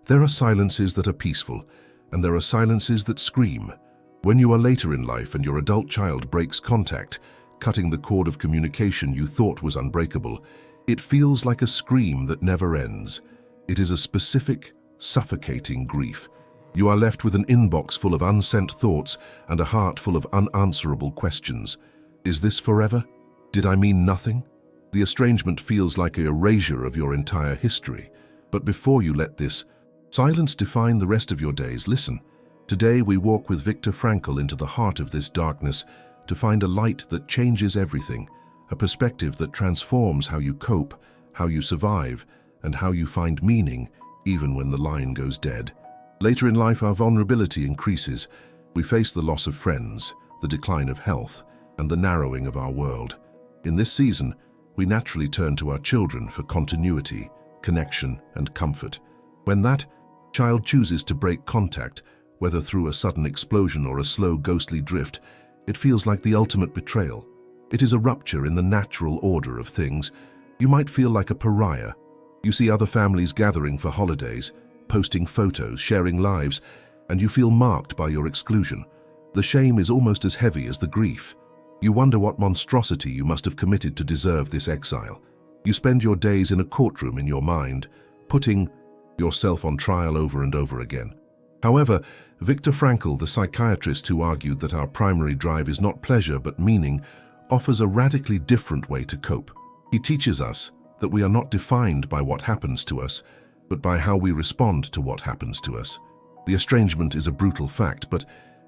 There are silences that are peaceful, and there are silences that scream. When you are later in life and your adult child breaks contact, cutting the cord of communication you thought was unbreakable, it feels like a scream that never ends. It is a specific, suffocating grief. You are left with an inbox full of unsent thoughts and a heart full of unanswerable questions. Is this forever? Did I mean nothing? The estrangement feels like an erasure of your entire history. But before you let this silence define the rest of your days, listen. Today we walk with Viktor Frankl into the heart of this darkness to find a light that changes everything, a perspective that transforms how you cope, how you survive, and how you find meaning, even when the line goes dead. Later in life, our vulnerability increases. We face the loss of friends, the decline of health, and the narrowing of our world. In this season, we naturally turn to our children for continuity, connection, and comfort. When that child chooses to break contact, whether through a sudden explosion or a slow, ghostly drift, it feels like the ultimate betrayal. It is a rupture in the natural order of things. You might feel like a pariah. You see other families gathering for holidays, posting photos, sharing lives, and you feel marked by your exclusion. The shame is almost as heavy as the grief. You wonder what monstrosity you must have committed to deserve this exile. You spend your days in a courtroom in your mind, putting yourself on trial over and over again. However, Viktor Frankl, the psychiatrist who argued that our primary drive is not pleasure but meaning, offers a radically different way to cope. He teaches us that we are not defined by what happens to us, but by how we respond to what happens to us. The estrangement is a brutal fact, but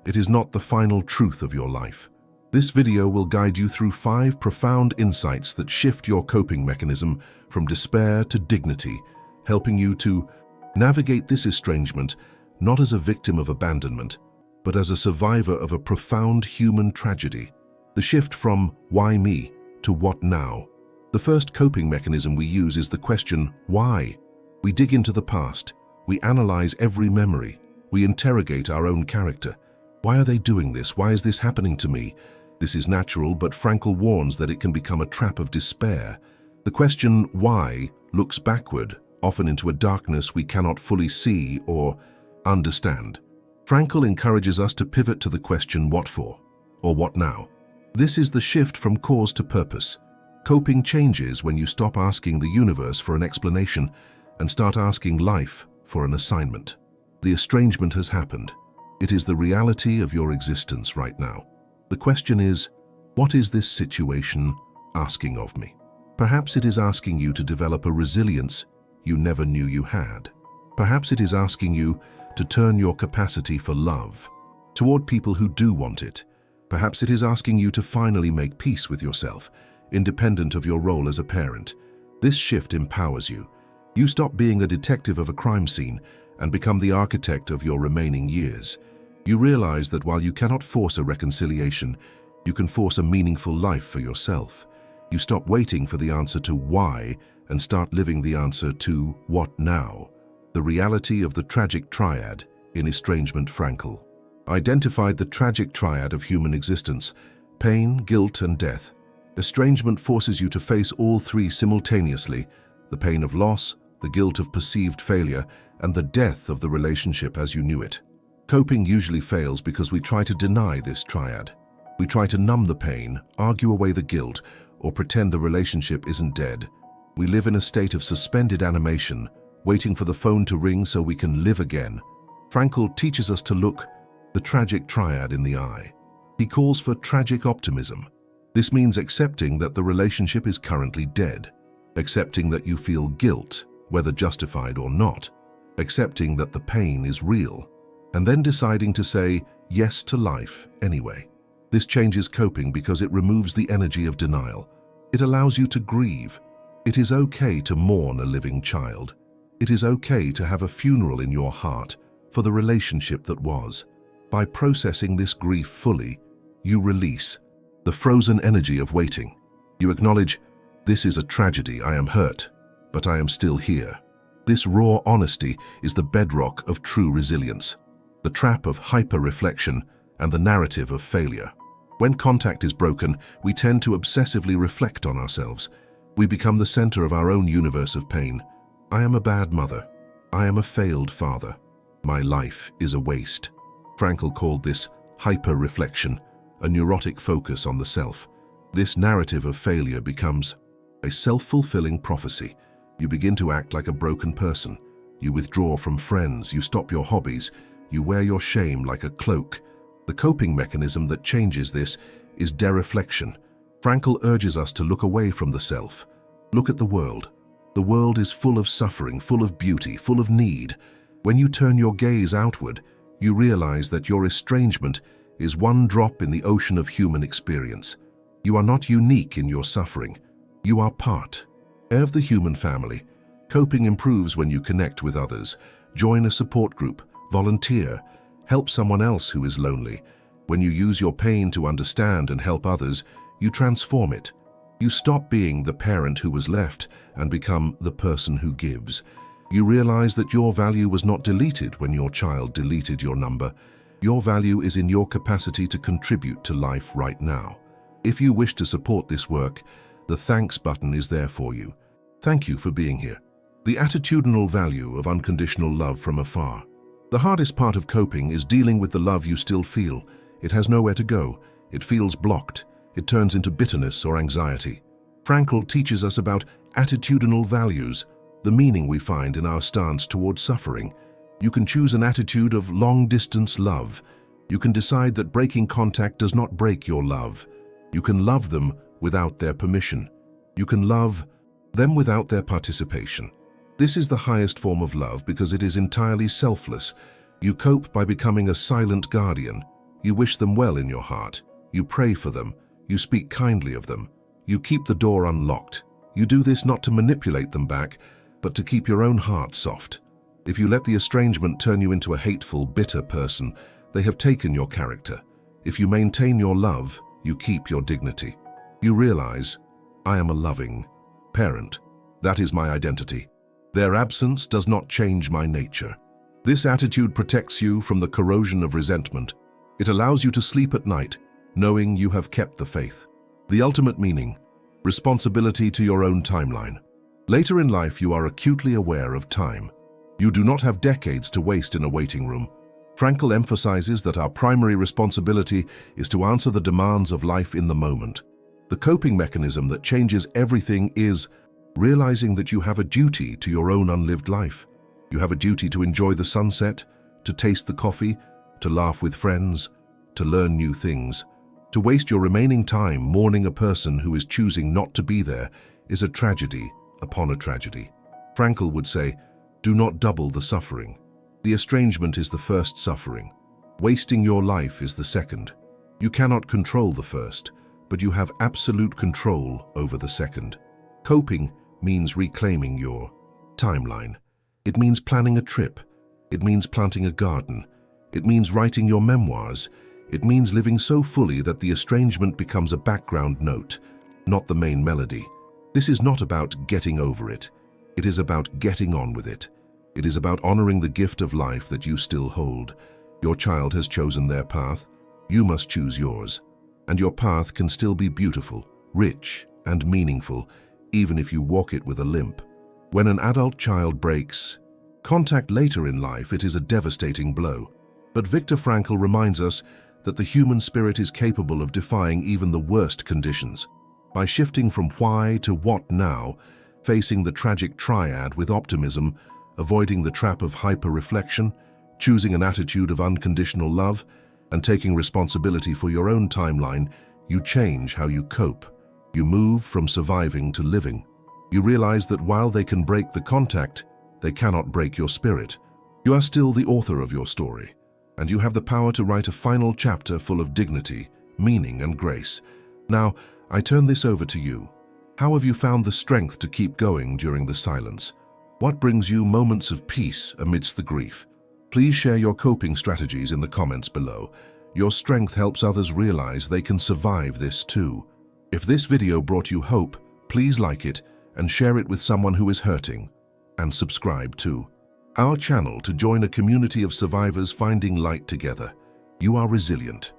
it is not the final truth of your life. This video will guide you through 5 profound insights that shift your coping mechanism from despair to dignity, helping you to navigate this estrangement not as a victim of abandonment, but as a survivor of a profound human tragedy. The shift from "why me" to "what now?" The first coping mechanism we use is the question, why? We dig into the past. We analyze every memory. We interrogate our own character. Why are they doing this? Why is this happening to me? This is natural, but Frankl warns that it can become a trap of despair. The question, why, looks backward, often into a darkness we cannot fully see or understand. Frankl encourages us to pivot to the question, what for? Or what now? This is the shift from cause to purpose. Coping changes when you stop asking the universe for an explanation and start asking life for an assignment. The estrangement has happened. It is the reality of your existence right now. The question is, what is this situation asking of me? Perhaps it is asking you to develop a resilience you never knew you had. Perhaps it is asking you to turn your capacity for love toward people who do want it. Perhaps it is asking you to finally make peace with yourself, independent of your role as a parent. This shift empowers you. You stop being a detective of a crime scene and become the architect of your remaining years. You realize that while you cannot force a reconciliation, you can force a meaningful life for yourself. You stop waiting for the answer to why and start living the answer to what now. The reality of the tragic triad in Estrangement. Frankl identified the tragic triad of human existence: pain, guilt, and death. Estrangement forces you to face all 3 simultaneously: the pain of loss, the guilt of perceived failure, and the death of the relationship as you knew it. Coping usually fails because we try to deny this triad. We try to numb the pain, argue away the guilt, or pretend the relationship isn't dead. We live in a state of suspended animation, waiting for the phone to ring so we can live again. Frankl teaches us to look the tragic triad in the eye. He calls for tragic optimism. This means accepting that the relationship is currently dead, accepting that you feel guilt, whether justified or not, accepting that the pain is real, and then deciding to say yes to life anyway. This changes coping because it removes the energy of denial. It allows you to grieve. It is okay to mourn a living child. It is okay to have a funeral in your heart for the relationship that was. By processing this grief fully, you release the frozen energy of waiting. You acknowledge, this is a tragedy, I am hurt, but I am still here. This raw honesty is the bedrock of true resilience, the trap of hyper-reflection and the narrative of failure. When contact is broken, we tend to obsessively reflect on ourselves. We become the center of our own universe of pain. I am a bad mother. I am a failed father. My life is a waste. Frankl called this hyper-reflection, a neurotic focus on the self. This narrative of failure becomes a self-fulfilling prophecy. You begin to act like a broken person. You withdraw from friends, you stop your hobbies, you wear your shame like a cloak. The coping mechanism that changes this is dereflection. Frankl urges us to look away from the self. Look at the world. The world is full of suffering, full of beauty, full of need. When you turn your gaze outward, you realize that your estrangement is one drop in the ocean of human experience. You are not unique in your suffering. You are part of the human family. Coping improves when you connect with others. Join a support group, volunteer, help someone else who is lonely. When you use your pain to understand and help others, you transform it. You stop being the parent who was left and become the person who gives. You realize that your value was not deleted when your child deleted your number. Your value is in your capacity to contribute to life right now. If you wish to support this work, the thanks button is there for you. Thank you for being here. The attitudinal value of unconditional love from afar. The hardest part of coping is dealing with the love you still feel. It has nowhere to go. It feels blocked. It turns into bitterness or anxiety. Frankl teaches us about attitudinal values, the meaning we find in our stance towards suffering. You can choose an attitude of long-distance love. You can decide that breaking contact does not break your love. You can love them without their permission. You can love them without their participation. This is the highest form of love because it is entirely selfless. You cope by becoming a silent guardian. You wish them well in your heart. You pray for them. You speak kindly of them. You keep the door unlocked. You do this not to manipulate them back, but to keep your own heart soft. If you let the estrangement turn you into a hateful, bitter person, they have taken your character. If you maintain your love, you keep your dignity. You realize, I am a loving parent. That is my identity. Their absence does not change my nature. This attitude protects you from the corrosion of resentment. It allows you to sleep at night, knowing you have kept the faith. The ultimate meaning, responsibility to your own timeline. Later in life, you are acutely aware of time. You do not have decades to waste in a waiting room. Frankl emphasizes that our primary responsibility is to answer the demands of life in the moment. The coping mechanism that changes everything is realizing that you have a duty to your own unlived life. You have a duty to enjoy the sunset, to taste the coffee, to laugh with friends, to learn new things. To waste your remaining time mourning a person who is choosing not to be there is a tragedy upon a tragedy. Frankl would say, do not double the suffering. The estrangement is the first suffering. Wasting your life is the second. You cannot control the first, but you have absolute control over the second. Coping means reclaiming your timeline. It means planning a trip. It means planting a garden. It means writing your memoirs. It means living so fully that the estrangement becomes a background note, not the main melody. This is not about getting over it. It is about getting on with it. It is about honoring the gift of life that you still hold. Your child has chosen their path. You must choose yours. And your path can still be beautiful, rich, and meaningful, even if you walk it with a limp. When an adult child breaks contact later in life, it is a devastating blow. But Viktor Frankl reminds us that the human spirit is capable of defying even the worst conditions. By shifting from why to what now, facing the tragic triad with optimism, avoiding the trap of hyper-reflection, choosing an attitude of unconditional love, and taking responsibility for your own timeline, you change how you cope. You move from surviving to living. You realize that while they can break the contact, they cannot break your spirit. You are still the author of your story, and you have the power to write a final chapter full of dignity, meaning, and grace. Now, I turn this over to you. How have you found the strength to keep going during the silence? What brings you moments of peace amidst the grief? Please share your coping strategies in the comments below. Your strength helps others realize they can survive this too. If this video brought you hope, please like it and share it with someone who is hurting. And subscribe to our channel to join a community of survivors finding light together. You are resilient.